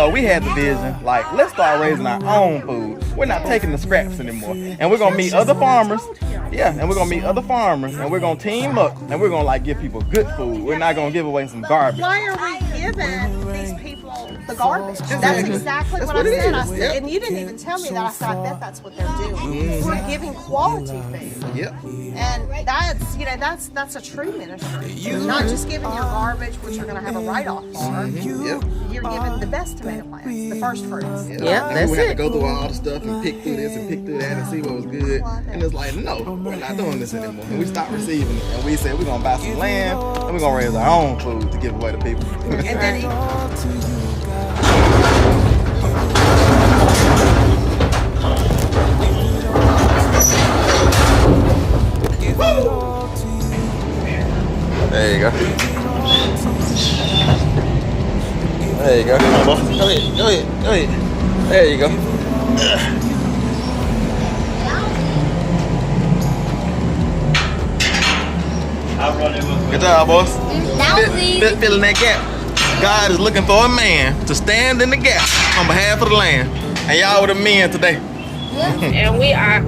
So we had the vision, like, let's start raising our own food. We're not taking the scraps anymore. And we're gonna meet other farmers. Yeah, and we're gonna meet other farmers, and we're gonna team up, and we're gonna like give people good food. We're not gonna give away some garbage. Why are we giving these people the garbage? That's exactly what I said. I said, and you didn't even tell me that. I said, I bet that's what they're doing. We're giving quality food. Yep. And that's, you know, that's a true ministry. You're not just giving your garbage, which you're gonna have a write-off for. Yep. You're giving the best tomato plants, the first fruits. Yep, that's we had to it. go through all the stuff and pick through this and pick through that and see what was good. And it's like, no, we're not doing this anymore. And we stopped receiving it. And we said we're gonna buy some land and we're gonna raise our own food to give away to people. And then There you go. There you go. Come on, boss. Go ahead. Go ahead. Go ahead. There you go. Good job, boss. Filling that gap. God is looking for a man to stand in the gap on behalf of the land. And y'all were the men today. And we are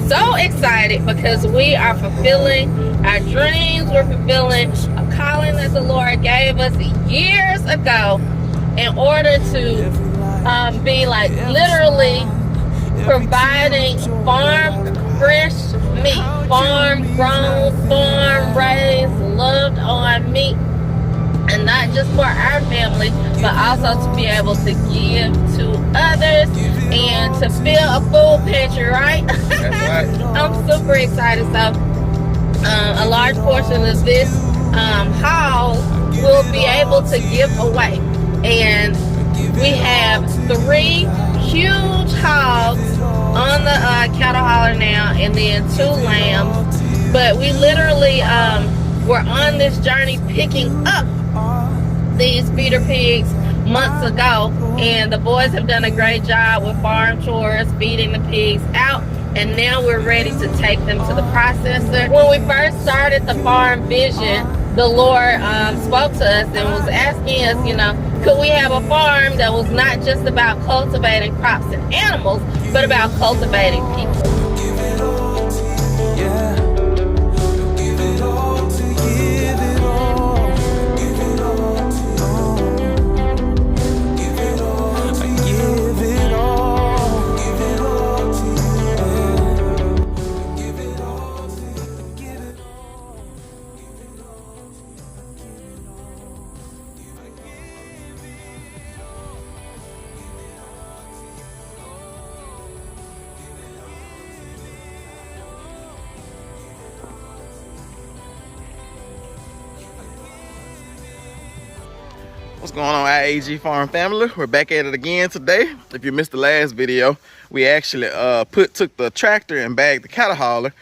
so excited because we are fulfilling our dreams. We're fulfilling a calling that the Lord gave us years ago in order to be like literally providing farm fresh meat, farm grown, farm raised, loved on meat. And not just for our family, but also to be able to give to others and to fill a food pantry, right? That's right. I'm super excited. So a large portion of this haul will be able to give away. And we have 3 huge hogs on the cattle hauler now, and then 2 lambs. But we literally were on this journey picking up these feeder pigs months ago, and the boys have done a great job with farm chores, feeding the pigs out, and now we're ready to take them to the processor. When we first started the farm vision, the Lord spoke to us and was asking us, you know, could we have a farm that was not just about cultivating crops and animals, but about cultivating people? What's going on, I.A.G farm family? We're back at it again today. If you missed the last video, we actually took the tractor and bagged the cattle hauler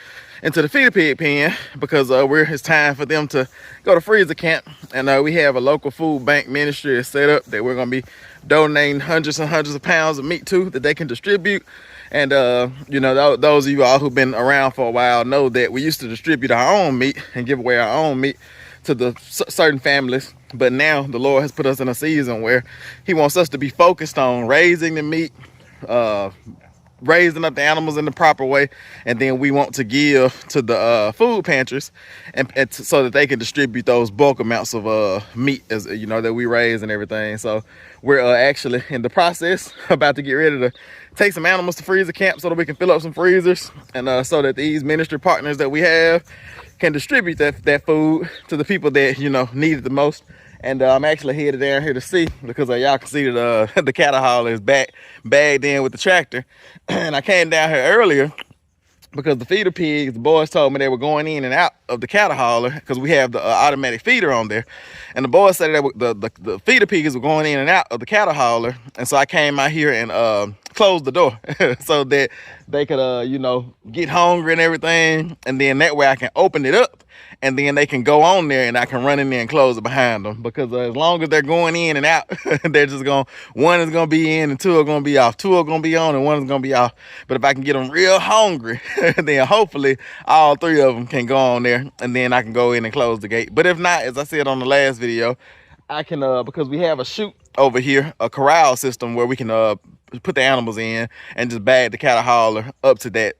into the feeder pig pen because it's time for them to go to freezer camp. And we have a local food bank ministry set up that we're gonna be donating hundreds and hundreds of pounds of meat to that they can distribute. And you know, those of you all who've been around for a while know that we used to distribute our own meat and give away our own meat to the certain families. But now the Lord has put us in a season where he wants us to be focused on raising the meat, raising up the animals in the proper way, and then we want to give to the food pantries and so that they can distribute those bulk amounts of meat, as you know, that we raise and everything. So we're actually in the process about to get ready to take some animals to freezer camp so that we can fill up some freezers, and so that these ministry partners that we have can distribute that food to the people that, you know, need it the most. And I'm actually headed down here to see, because y'all can see that the cattle hauler is bagged in with the tractor. And I came down here earlier because the feeder pigs, the boys told me they were going in and out of the cattle hauler because we have the automatic feeder on there. And the boys said that the feeder pigs were going in and out of the cattle hauler. And so I came out here and closed the door so that they could, you know, get hungry and everything. And then that way I can open it up, and then they can go on there and I can run in there and close it behind them. Because as long as they're going in and out, they're just one is going to be in and 2 are going to be off. 2 are going to be on and 1 is going to be off. But if I can get them real hungry, then hopefully all 3 of them can go on there, and then I can go in and close the gate. But if not, as I said on the last video, I can, because we have a chute over here a corral system where we can put the animals in and just bag the cattle hauler up to that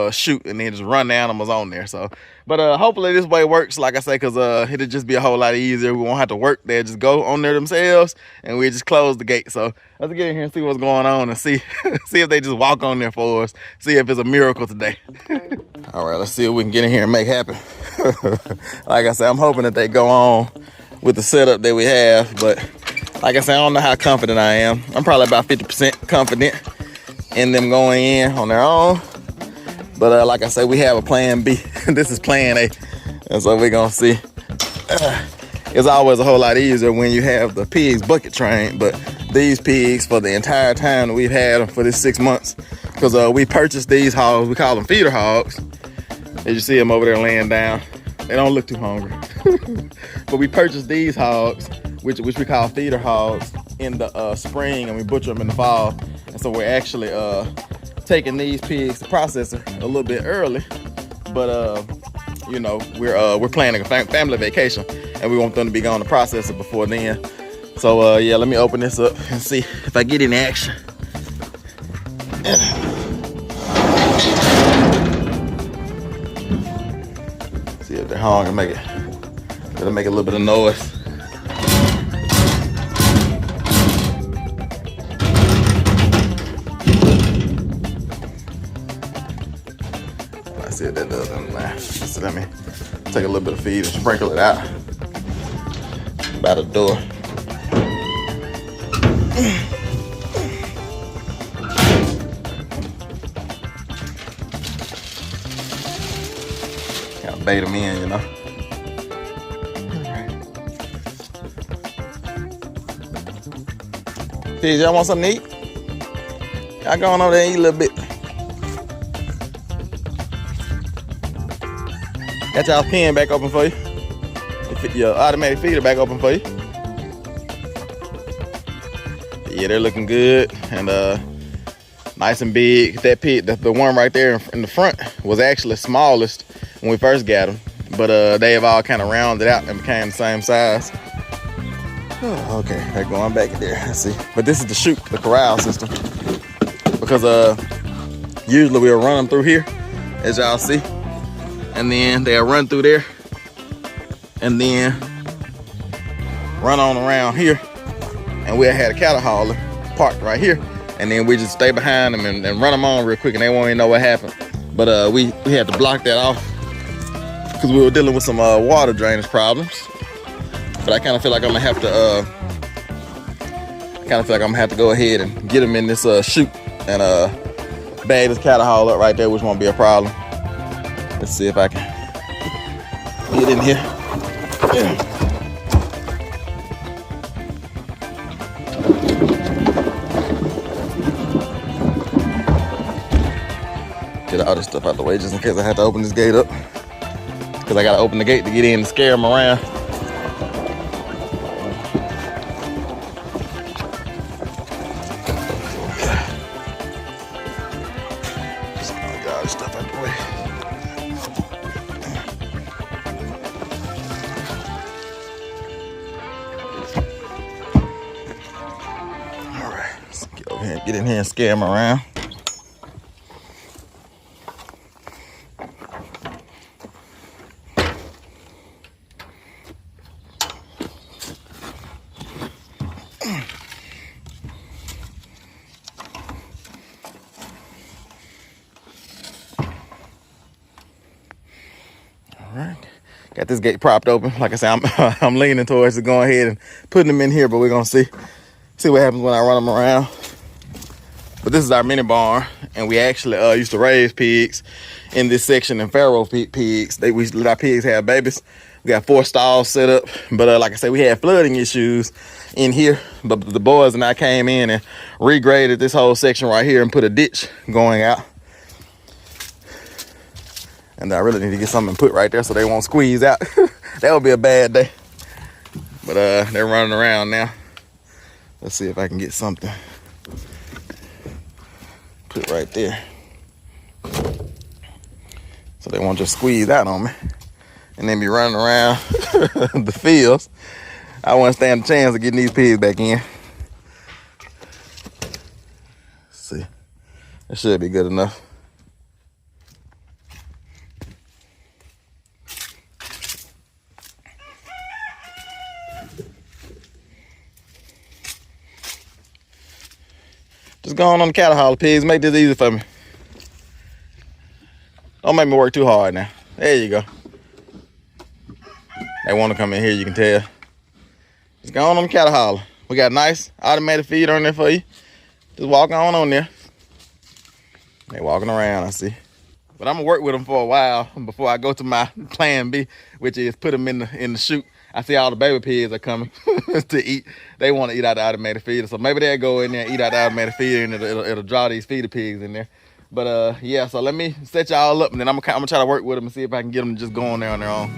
chute and then just run the animals on there. So, but hopefully this way works, like I say, because it'll just be a whole lot easier. We won't have to work there, just go on there themselves, and we just close the gate. So let's get in here and see what's going on and see see if they just walk on there for us, see if it's a miracle today. All right, let's see if we can get in here and make happen. Like I said, I'm hoping that they go on with the setup that we have, but like I said, I don't know how confident I am. I'm probably about 50% confident in them going in on their own. But like I said, we have a plan B. This is plan A. And so we're going to see. It's always a whole lot easier when you have the pigs bucket trained. But these pigs, for the entire time that we've had them for this 6 months, because we purchased these hogs, we call them feeder hogs. As you see them over there laying down. They don't look too hungry. But we purchased these hogs, which we call feeder hogs, in the spring, and we butcher them in the fall. And so we're actually taking these pigs to processor a little bit early, but you know, we're planning a family vacation, and we want them to be going to processor before then. So yeah, let me open this up and see if I get any action. See if they're hungry. It'll make a little bit of noise. See what that does in there. So let me take a little bit of feed and sprinkle it out by the door. Kind of bait them in, you know. Pigs, y'all want something to eat? Y'all going over there and eat a little bit. Got y'all pen back open for you. Your automatic feeder back open for you. Yeah, they're looking good and nice and big. That pig, the one right there in the front, was actually smallest when we first got them, but they have all kind of rounded out and became the same size. Oh, okay, they're going back in there. Let's see. But this is the chute, the corral system, because usually we'll run them through here, as y'all see. And then they'll run through there and then run on around here, and we'll have a cattle hauler parked right here, and then we just stay behind them and run them on real quick, and they won't even know what happened. But we had to block that off because we were dealing with some water drainage problems. But I kind of feel like I'm gonna have to go ahead and get them in this chute and bag this cattle hauler up right there, which won't be a problem. Let's see if I can get in here. Get all this stuff out the way just in case I have to open this gate up. Because I got to open the gate to get in and scare them around. Just gonna get all this stuff out the way. Get in here and scare them around. All right, got this gate propped open. Like I said, I'm leaning towards going ahead and putting them in here, but we're gonna see what happens when I run them around. But this is our mini barn, and we actually used to raise pigs in this section, and Pharaoh pigs. We used to let our pigs have babies. We got 4 stalls set up, but like I said, we had flooding issues in here. But the boys and I came in and regraded this whole section right here and put a ditch going out. And I really need to get something put right there so they won't squeeze out. That would be a bad day. But they're running around now. Let's see if I can get something put right there so they won't just squeeze out on me and then be running around the fields. I wouldn't stand a chance of getting these pigs back in. It should be good enough. Just go on the cattle hauler, pigs. Make this easy for me. Don't make me work too hard now. There you go. They want to come in here, you can tell. Just go on the cattle hauler. We got a nice automated feed on there for you. Just walk on there. They walking around, I see. But I'm gonna work with them for a while before I go to my plan B, which is put them in the chute. I see all the baby pigs are coming to eat. They want to eat out the automated feeder, so maybe they'll go in there and eat out the automated feeder, and it'll draw these feeder pigs in there. But yeah, so let me set y'all up, and then I'm gonna try to work with them and see if I can get them to just go on there on their own.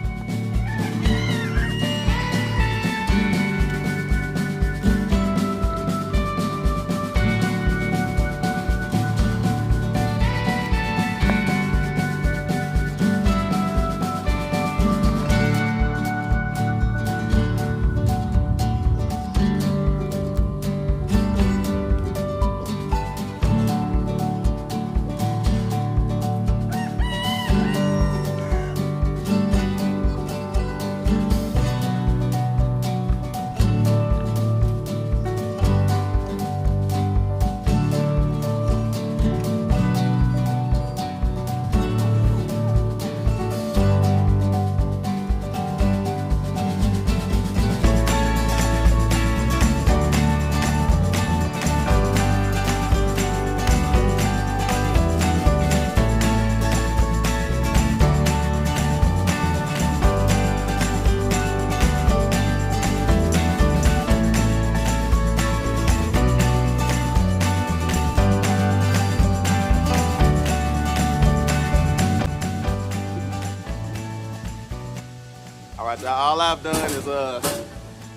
Alright, y'all, all I've done is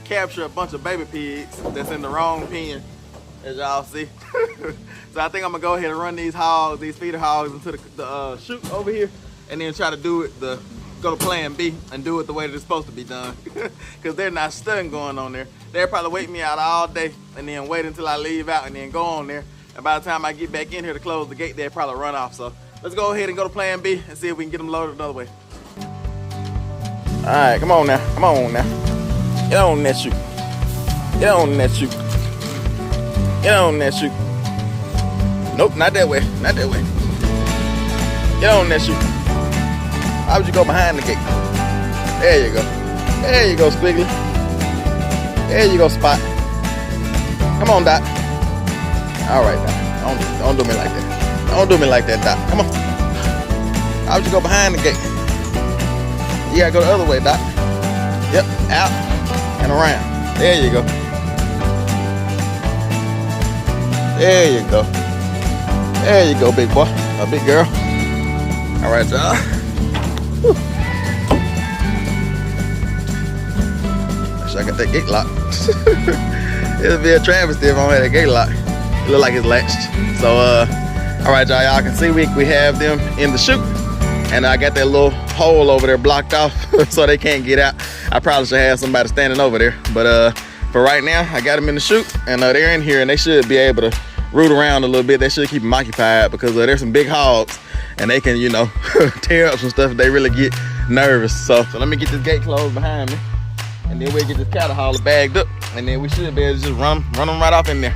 capture a bunch of baby pigs that's in the wrong pen, as y'all see. So I think I'm gonna go ahead and run these hogs, these feeder hogs, into the chute over here, and then try to do it, go to plan B and do it the way that it's supposed to be done. Because they're not studying going on there. They'll probably wait me out all day and then wait until I leave out and then go on there. And by the time I get back in here to close the gate, they'll probably run off. So let's go ahead and go to plan B and see if we can get them loaded another way. All right, come on now, come on now. Get on that chute. Get on that chute. Get on that chute. Nope, not that way, not that way. Get on that chute. How would you go behind the gate? There you go. There you go, Squiggly. There you go, Spot. Come on, Dot. All right, Dot. Don't do me like that. Don't do me like that, Dot. Come on. How would you go behind the gate? You gotta go the other way, Doc. Yep, out and around. There you go. There you go. There you go, big boy. A big girl. All right, y'all. Wish I got that gate locked. It'll be a travesty if I don't have that gate locked. It look like it's latched. So, all right, y'all can see we have them in the chute. And I got that little hole over there blocked off so they can't get out. I probably should have somebody standing over there. But for right now, I got them in the chute, and they're in here, and they should be able to root around a little bit. They should keep them occupied because there's some big hogs, and they can, you know, tear up some stuff if they really get nervous. So let me get this gate closed behind me, and then we'll get this cattle hauler bagged up, and then we should be able to just run them right off in there.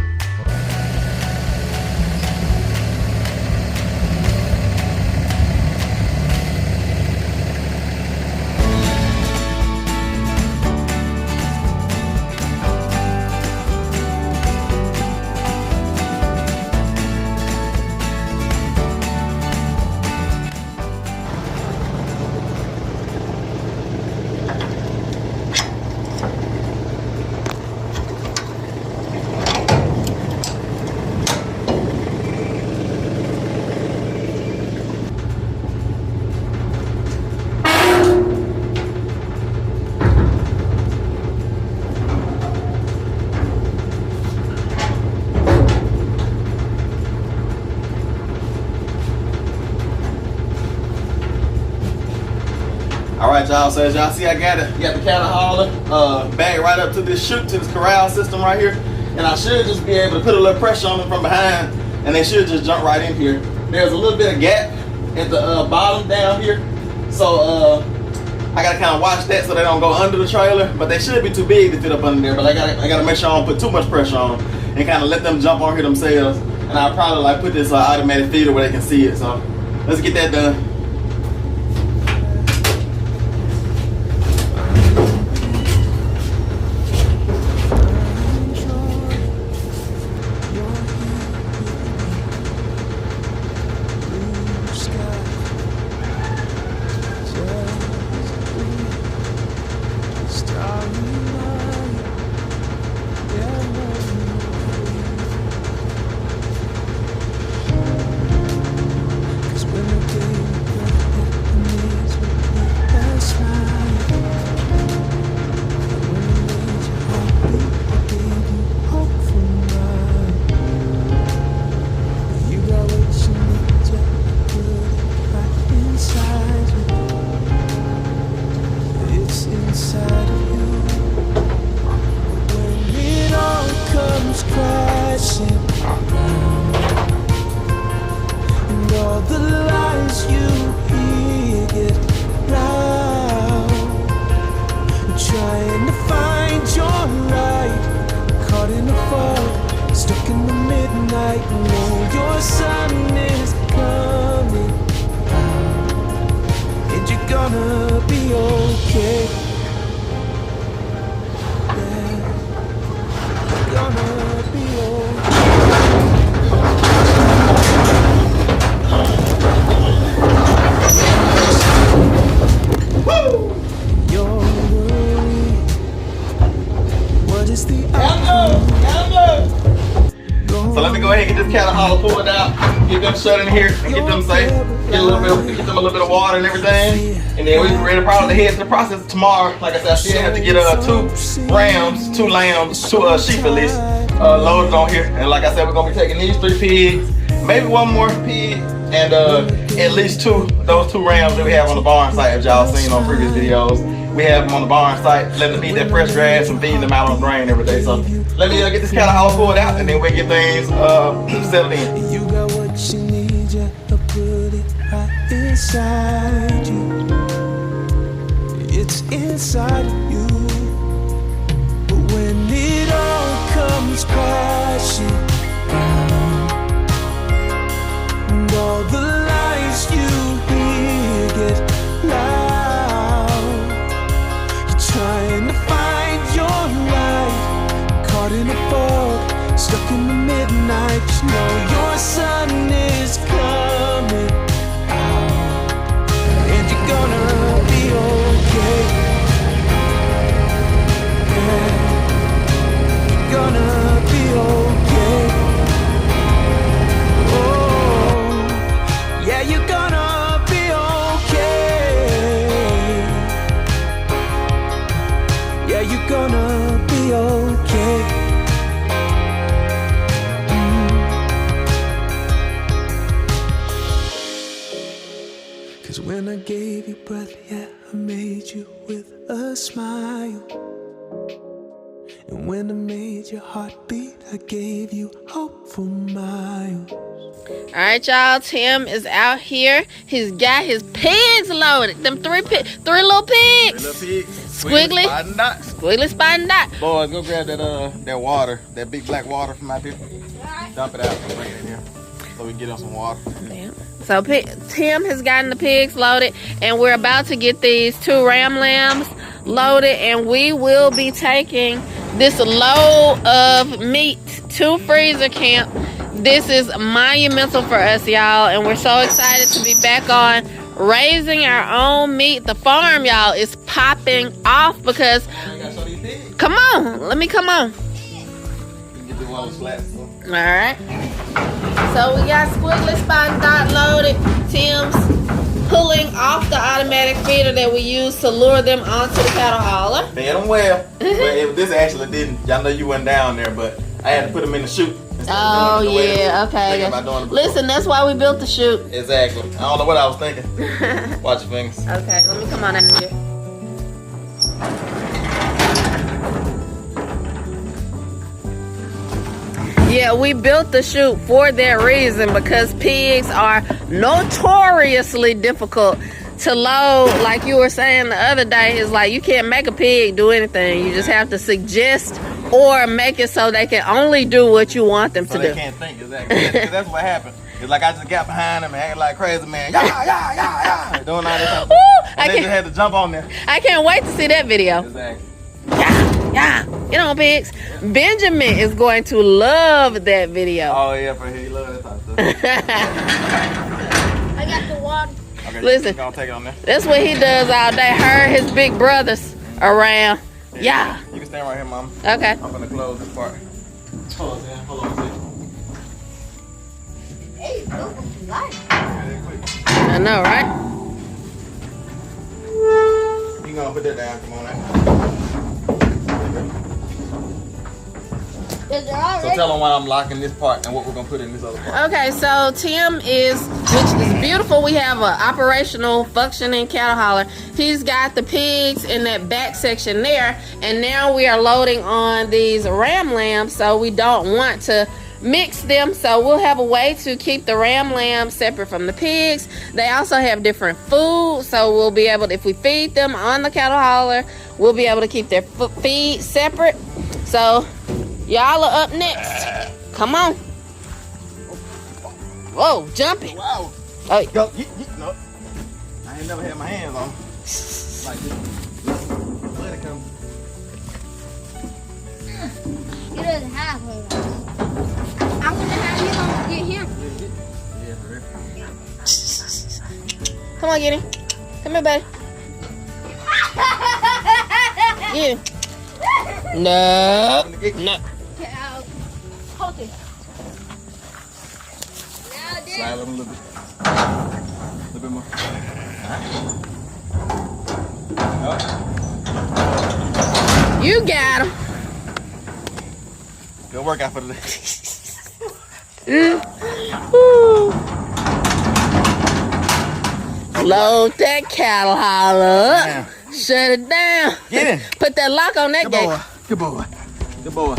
Alright, y'all, so as y'all see, I got the cattle hauler bagged right up to this chute, to this corral system right here. And I should just be able to put a little pressure on them from behind and they should just jump right in here. There's a little bit of gap at the bottom down here, so I gotta kind of watch that so they don't go under the trailer, but they should be too big to fit up under there. But I gotta make sure I don't put too much pressure on them and kind of let them jump on here themselves. And I'll probably like put this automatic feeder where they can see it. So let's get that done. So let me go ahead and get this cattle hauler pulled out, get them shut in here, and get them safe. Get them a little bit of water and everything, and then we can ready probably to head to the process tomorrow. Like I said, I still have to get 2 rams, 2 lambs, 2 sheep at least loaded on here. And like I said, we're gonna be taking these 3 pigs, maybe 1 more pig, and at least those 2 rams that we have on the barn site, as y'all seen on previous videos. We have them on the barn site, letting them eat that fresh grass and feeding them out on the grain every day. So let me get this cattle hauler pulled out, and then we'll get things settled in. You got what you need, yeah, I put it right inside you. It's inside of you. But when it all comes crashing down, and all the lies you hear get loud, trying to find your light, caught in a fog, stuck in the midnight. You know your sun is coming out, and you're gonna be okay. Yeah, you're gonna be okay. Oh, yeah, you're gonna be okay. Yeah, you're gonna be okay. Cause when I gave you breath, yeah, I made you with a smile. And when I made your heart beat, I gave you hope for miles. All right, y'all. Tim is out here. He's got his pigs loaded. Them 3 little pigs. 3 little pigs. Squiggly. Spot and dot. Squiggly spot and dot. Boys, go grab that water, that big black water from out there. Dump it out and bring it in here, so we can get on some water. Damn. So Tim has gotten the pigs loaded, and we're about to get these 2 ram lambs loaded, and we will be taking this load of meat to freezer camp. This is monumental for us, y'all, and we're so excited to be back on raising our own meat. The farm, y'all, is popping off because, come on, let me come on. Get the water flat. All right. So we got Squiggly Spot and Dot loaded. Tim's pulling off the automatic feeder that we use to lure them onto the cattle hauler. Fed them well. But this actually didn't. Y'all know you went down there, but I had to put them in the chute. Oh yeah, okay. Listen, that's why we built the chute. Exactly. I don't know what I was thinking. Watch your fingers. Okay, let me come on out here. Yeah, we built the chute for that reason, because pigs are notoriously difficult to load. Like you were saying the other day, is like you can't make a pig do anything. You just have to suggest or make it so they can only do what you want them to do. They can't think, exactly. That's what happened. It's like I just got behind them and acting like crazy, man. Yeah. Doing all this stuff. And they just had to jump on there. I can't wait to see that video. Exactly. Yeah. Get on, pigs. Benjamin is going to love that video. Oh, yeah, for he loves that type of stuff. I got the water. Okay, Listen, gonna take it on there. that's what he does all day. Her and his big brothers around. Yeah. You can stand right here, Mama. Okay. I'm gonna close this part. Hold on, man. Hold on. Hey, look what you like. I know, right? You gonna put that down? Come on, man. Is there So already? tell them why I'm locking this part and what we're gonna put in this other part. Okay, so Tim is, which is beautiful. We have an operational functioning cattle hauler. He's got the pigs in that back section there, and now we are loading on these ram lambs, so we don't want to mix them. So we'll have a way to keep the ram lambs separate from the pigs. They also have different food, so we'll be able to, if we feed them on the cattle hauler, we'll be able to keep their feed separate. So y'all are up next. Come on. Whoa, jumping. Wow. Oh, Go. No. I ain't never had my hands on like this. Let it come. He doesn't have one. I'm gonna have you get him. Yeah, for real. come on, get him. Come here, buddy. Yeah. No. No. Hold it. Now, Slide them a little bit. A little bit more. Alright. You got him. Good workout for today. Load that cattle hauler up. Damn. Shut it down. Get in. Put that lock on that Good gate. boy. Good boy. Good boy.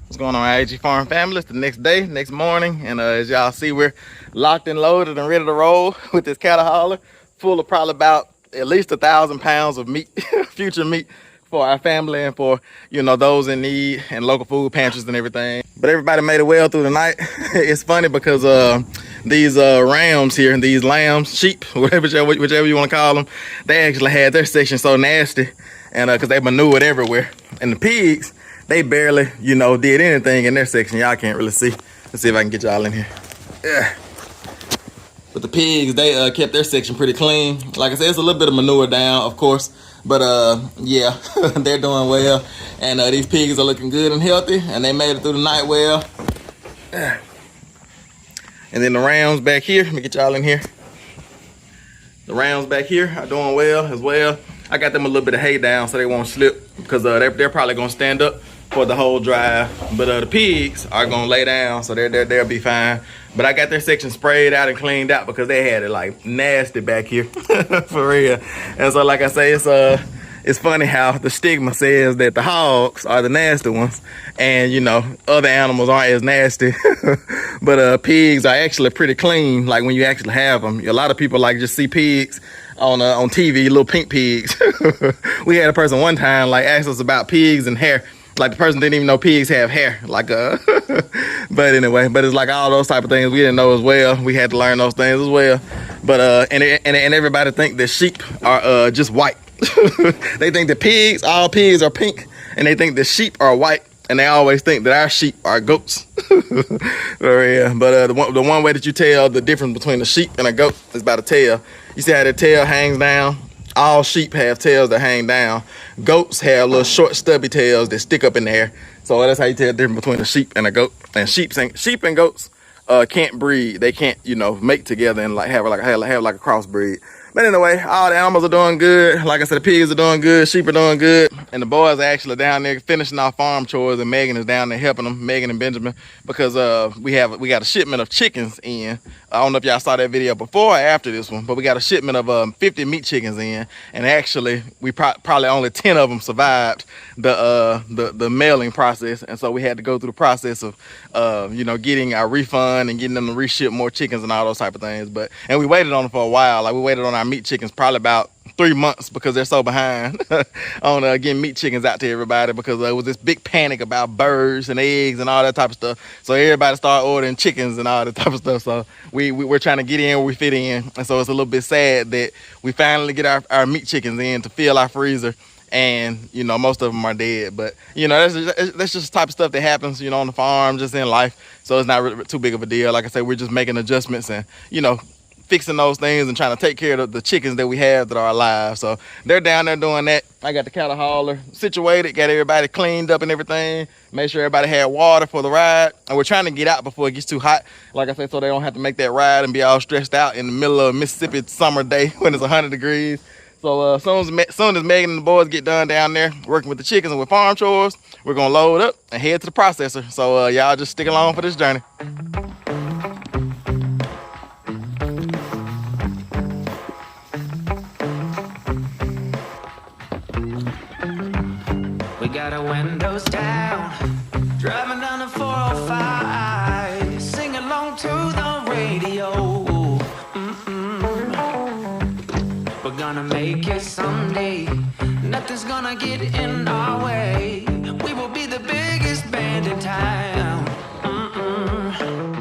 What's going on, I.A.G Farm family? It's the next day, next morning, and as y'all see, we're locked and loaded and ready to roll with this cattle hauler full of probably about at least 1,000 pounds of meat, future meat for our family and for, you know, those in need and local food pantries and everything. But everybody made it well through the night. It's funny because these rams here, these lambs, sheep, whichever you want to call them, they actually had their section so nasty, and because they manured everywhere. And the pigs, they barely, you know, did anything in their section. Y'all can't really see. Let's see if I can get y'all in here. Yeah. But the pigs, they kept their section pretty clean. Like I said, it's a little bit of manure down, of course. But yeah, they're doing well. And these pigs are looking good and healthy. And they made it through the night well. And then the rams back here. Let me get y'all in here. The rams back here are doing well as well. I got them a little bit of hay down so they won't slip. Because they're probably going to stand up for the whole drive. But the pigs are going to lay down. So they'll be fine. But I got their section sprayed out and cleaned out because they had it like nasty back here. For real. And so like I say, it's funny how the stigma says that the hogs are the nasty ones and, you know, other animals aren't as nasty. But pigs are actually pretty clean, like when you actually have them. A lot of people like just see pigs on TV, little pink pigs. We had a person one time like ask us about pigs and hair. Like the person didn't even know pigs have hair. Like but anyway, but it's like all those type of things we didn't know as well. We had to learn those things as well. But and everybody think that sheep are just white. They think that all pigs are pink, and they think that sheep are white, and they always think that our sheep are goats. Yeah. But the one way that you tell the difference between a sheep and a goat is by the tail. You see how the tail hangs down? All sheep have tails that hang down. Goats have little short stubby tails that stick up in the air. So that's how you tell the difference between a sheep and a goat. And sheep and goats can't breed. They can't, you know, mate together and like have like a crossbreed. But anyway, all the animals are doing good. Like I said, the pigs are doing good, sheep are doing good. And the boys are actually down there finishing our farm chores, and Megan is down there helping them, Megan and Benjamin, because we got a shipment of chickens in. I don't know if y'all saw that video before or after this one, but we got a shipment of 50 meat chickens in. And actually, we probably only 10 of them survived the mailing process. And so we had to go through the process of, you know, getting our refund and getting them to reship more chickens and all those type of things. And we waited on them for a while. Like we waited on our meat chickens probably about 3 months because they're so behind on getting meat chickens out to everybody, because there was this big panic about birds and eggs and all that type of stuff. So everybody started ordering chickens and all that type of stuff. So we're trying to get in where we fit in. And so it's a little bit sad that we finally get our meat chickens in to fill our freezer. And, you know, most of them are dead. But, you know, that's just the type of stuff that happens, you know, on the farm, just in life. So it's not really too big of a deal. Like I said, we're just making adjustments and, you know, fixing those things and trying to take care of the chickens that we have that are alive. So they're down there doing that. I got the cattle hauler situated, got everybody cleaned up and everything, make sure everybody had water for the ride. And we're trying to get out before it gets too hot, like I said, so they don't have to make that ride and be all stressed out in the middle of a Mississippi summer day when it's 100 degrees. So as soon as Megan and the boys get done down there working with the chickens and with farm chores, we're gonna load up and head to the processor. So y'all just stick along for this journey. We got our windows down, driving down the 405, sing along to the radio. We're gonna make it someday, nothing's gonna get in our way. We will be the biggest band in town.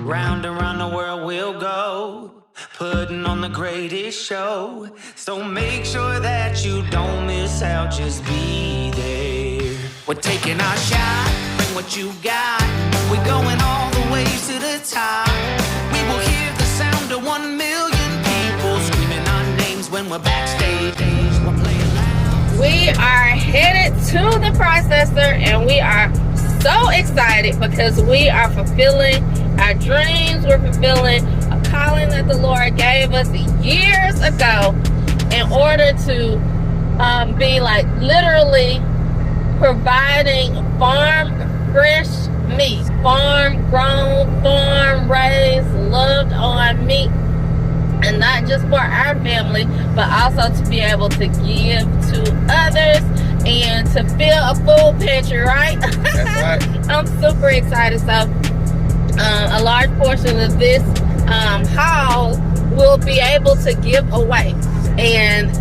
Round and round the world we'll go, putting on the greatest show. So make sure that you don't miss out, just be there. We're taking our shot, bring what you got. We're going all the way to the top. We will hear the sound of 1 million people screaming our names when we're backstage. We're playing loud. We are headed to the processor, and we are so excited because we are fulfilling our dreams. We're fulfilling a calling that the Lord gave us years ago in order to be like literally providing farm fresh meat, farm grown, farm raised, loved on meat, and not just for our family, but also to be able to give to others and to fill a food pantry, right? That's right. I'm super excited. So a large portion of this haul we'll be able to give away. And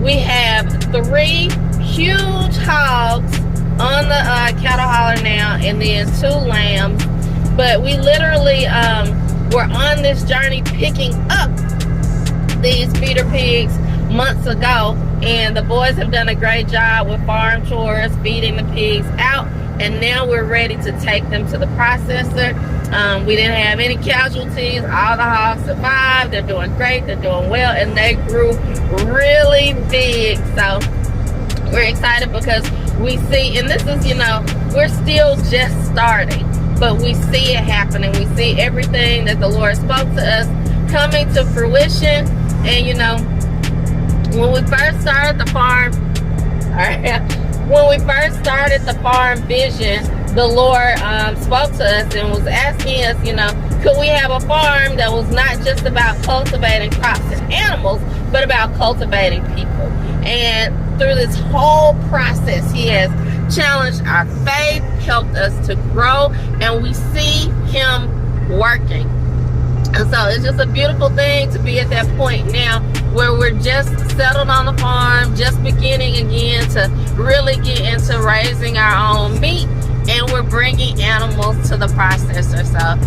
we have 3 huge hogs on the cattle hauler now, and then 2 lambs. But we literally were on this journey picking up these feeder pigs months ago, and the boys have done a great job with farm chores, feeding the pigs out, and now we're ready to take them to the processor. We didn't have any casualties. All the hogs survived. They're doing great. They're doing well, and they grew really big. So we're excited because we see, and this is, you know, we're still just starting, but we see it happening. We see everything that the Lord spoke to us coming to fruition. And, you know, when we first started the farm, vision, the Lord spoke to us and was asking us, you know, could we have a farm that was not just about cultivating crops and animals, but about cultivating people? And through this whole process, He has challenged our faith, helped us to grow, and we see Him working. And so it's just a beautiful thing to be at that point now where we're just settled on the farm, just beginning again to really get into raising our own meat, and we're bringing animals to the processor. So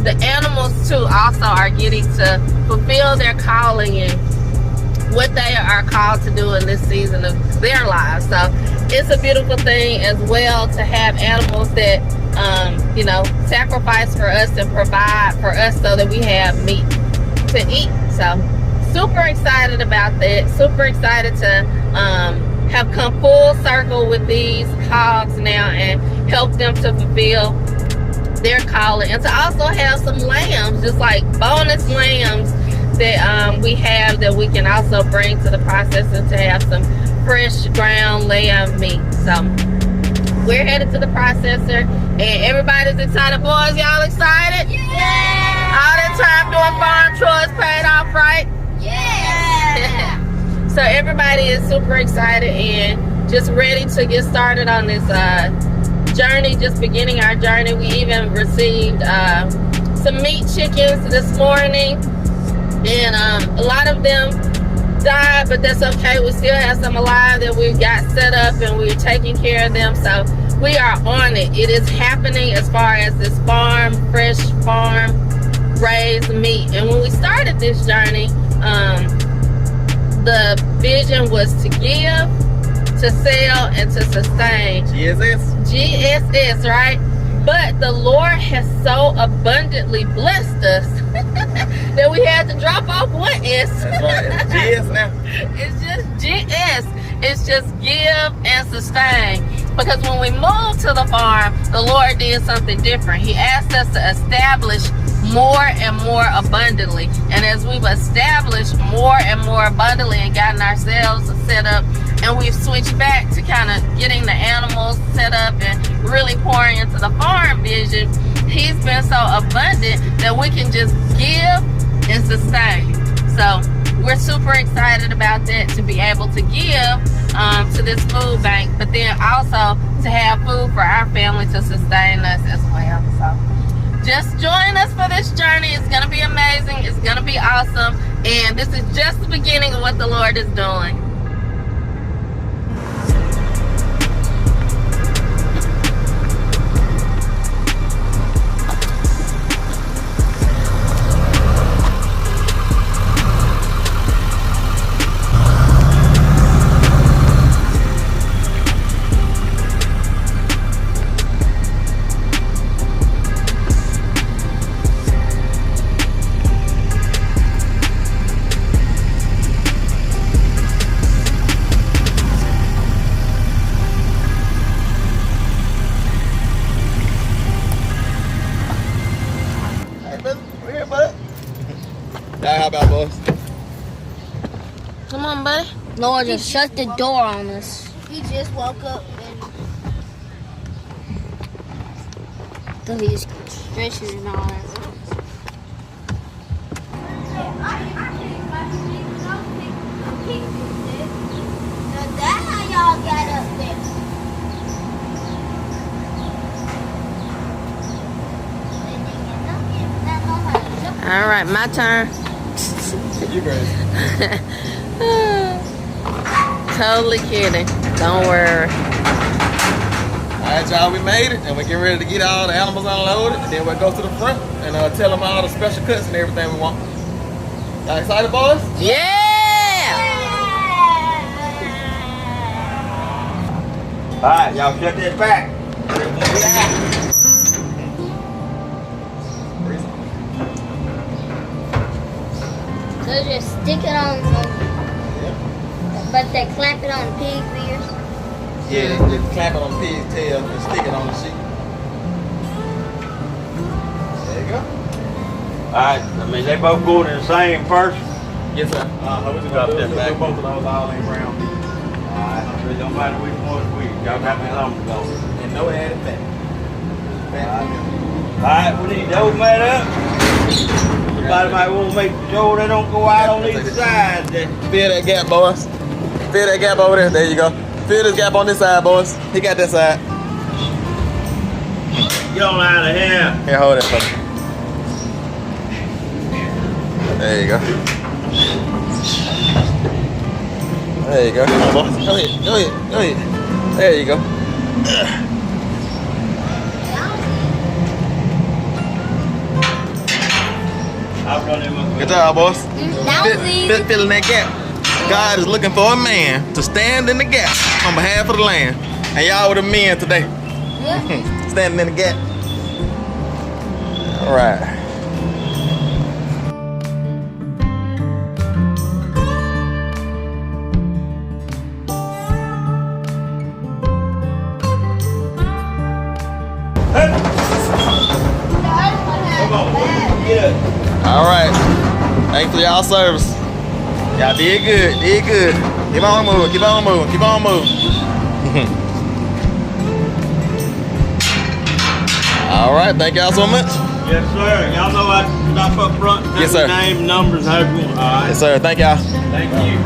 the animals too also are getting to fulfill their calling and what they are called to do in this season of their lives. So it's a beautiful thing as well to have animals that you know, sacrifice for us and provide for us so that we have meat to eat. So super excited about that. Super excited to have come full circle with these hogs now and help them to fulfill their calling, and to also have some lambs, just like bonus lambs that we have that we can also bring to the processor to have some fresh ground lamb meat. So we're headed to the processor, and everybody's excited. Boys, y'all excited? Yeah! All that time doing farm chores paid off, right? Yeah! So everybody is super excited and just ready to get started on this journey, just beginning our journey. We even received some meat chickens this morning, and a lot of them died, but that's okay. We still have some alive that we've got set up, and we're taking care of them. So we are on it. It is happening as far as this farm, fresh farm raised meat. And when we started this journey, the vision was to give, to sell, and to sustain. GSS, right? But the Lord has so abundantly blessed us that we had to drop off one S. That's right. It's GS now. It's just GS. It's just give and sustain. Because when we moved to the farm, the Lord did something different. He asked us to establish more and more abundantly. And as we've established more and more abundantly and gotten ourselves set up, and we've switched back to kind of getting the animals set up and really pouring into the farm vision, He's been so abundant that we can just give and sustain. So we're super excited about that, to be able to give to this food bank, but then also to have food for our family to sustain us as well. So just join us for this journey. It's going to be amazing. It's going to be awesome. And this is just the beginning of what the Lord is doing. How about boys? Come on, buddy. Lord just shut the door on us. He just woke up and So he's stretching and all that. that's how y'all got up there. All All right, my turn. You crazy. Totally kidding. Don't worry. Alright, y'all, we made it, and we're getting ready to get all the animals unloaded, and then we'll go to the front and tell them all the special cuts and everything we want. Y'all excited, boys? Yeah! Alright, y'all shut this back. So just stick it on, but they clamp it on pig's ears. Yeah, just clamp it on the pig's tail and stick it on the sheep. There you go. Alright, I mean, they both going in the same person. Yes, sir. We're just Drop gonna that do back. both of those all in brown meat. Alright, it don't matter which one's which. Y'all got me something to go. And no added fat. Alright, we need to open that up. Somebody might want to make sure they don't go out on either side. Fill that gap, boys. Fill that gap over there. There you go. Fill this gap on this side, boys. He got that side. Get on out of here. Here, hold that for me. There you go. There you go. Come on, boys. Go ahead. Go ahead. Go ahead. There you go. I'll run him up. Good job, boys. That was easy. Filling that gap. God is looking for a man to stand in the gap on behalf of the land. And y'all were the men today. Yeah. Standing in the gap. All right. Come on, get up. All right. Thanks for y'all service. Y'all did good. Did good. Keep on moving. Keep on moving. Keep on moving. All right. Thank y'all so much. Yes, sir. Y'all know I stop up front. Yes, sir. Name, numbers, how you want. All right. Yes, sir. Thank y'all. Thank you.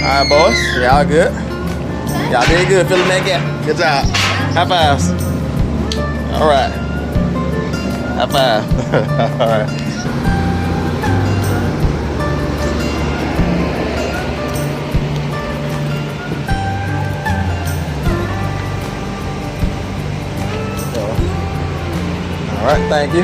All right, boys. Y'all good? Y'all did good. Filling that gap. Good job. High fives. All right. High five. All right. All right, thank you.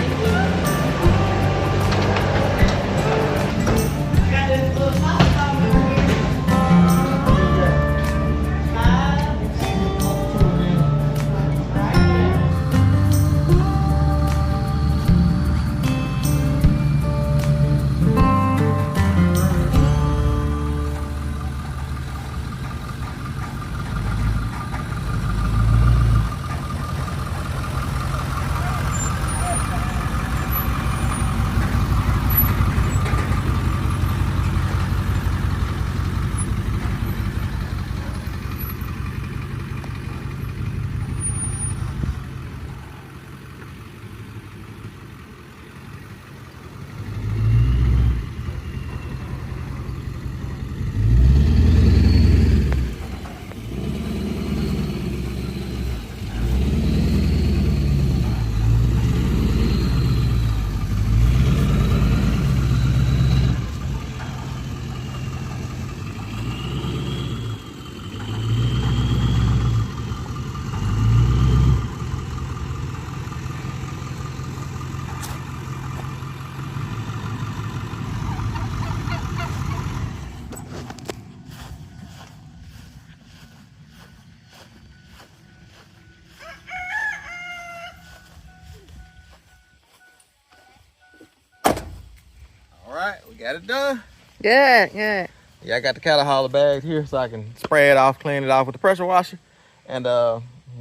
All right, we got it done. Good, good. Yeah, I got the cattle hauler bag here so I can spray it off, clean it off with the pressure washer. And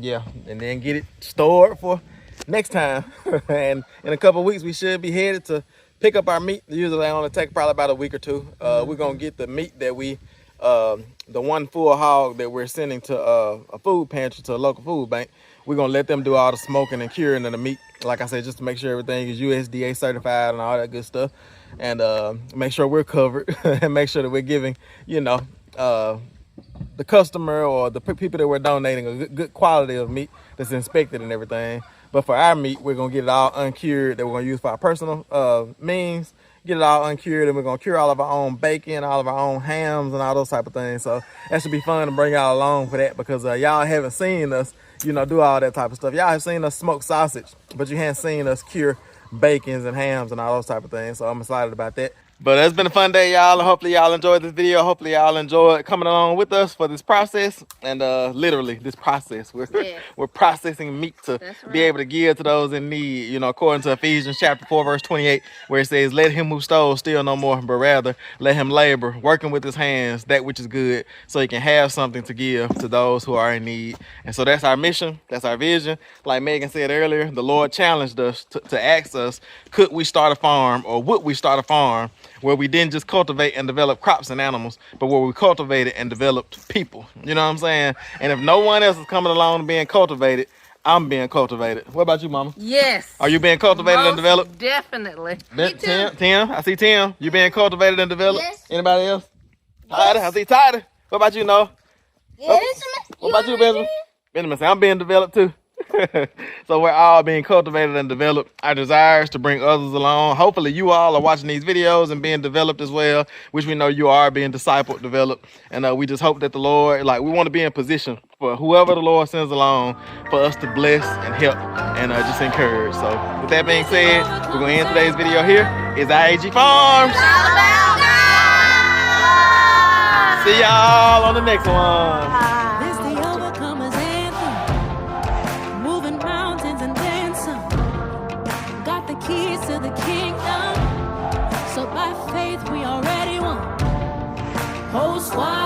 yeah, and then get it stored for next time. And in a couple of weeks, we should be headed to pick up our meat. Usually I only take probably about a week or two. We're gonna get the meat that we, the one full hog that we're sending to a food pantry, to a local food bank. We're gonna let them do all the smoking and curing of the meat. Like I said, just to make sure everything is USDA certified and all that good stuff. And make sure we're covered and make sure that we're giving, you know, the customer or the people that we're donating a good quality of meat that's inspected and everything. But for our meat, we're gonna get it all uncured that we're gonna use for our personal means. Get it all uncured, and we're gonna cure all of our own bacon, all of our own hams, and all those type of things. So that should be fun to bring y'all along for that, because y'all haven't seen us, you know, do all that type of stuff. Y'all have seen us smoke sausage, but you haven't seen us cure bacons and hams and all those type of things. So I'm excited about that. But it's been a fun day, y'all, and hopefully y'all enjoyed this video. Hopefully y'all enjoyed coming along with us for this process, and literally this process. We're processing meat to be able to give to those in need, you know, according to Ephesians chapter 4, verse 28, where it says, let him who stole steal no more, but rather let him labor, working with his hands that which is good, so he can have something to give to those who are in need. And so that's our mission, that's our vision. Like Megan said earlier, the Lord challenged us to ask us, could we start a farm, or would we start a farm where we didn't just cultivate and develop crops and animals, but where we cultivated and developed people? You know what I'm saying? And if no one else is coming along and being cultivated, I'm being cultivated. What about you, Mama? Yes. Are you being cultivated and developed? Definitely. Tim, I see Tim. You being cultivated and developed? Yes. Anybody else? Tidy, I see Tidy. What about you, Noah? Yes. What about you, Benjamin? Benjamin said, I'm being developed too. So we're all being cultivated and developed. Our desire is to bring others along. Hopefully you all are watching these videos and being developed as well, which we know you are being discipled, developed. And we just hope that the Lord, like, we want to be in position for whoever the Lord sends along for us to bless and help and just encourage. So with that being said, we're going to end today's video here. It's I.A.G Farms. See y'all on the next one. This the overcomer's anthem. Moving mountains and dancing. Got the keys to the kingdom. So by faith we already won. Whole squad.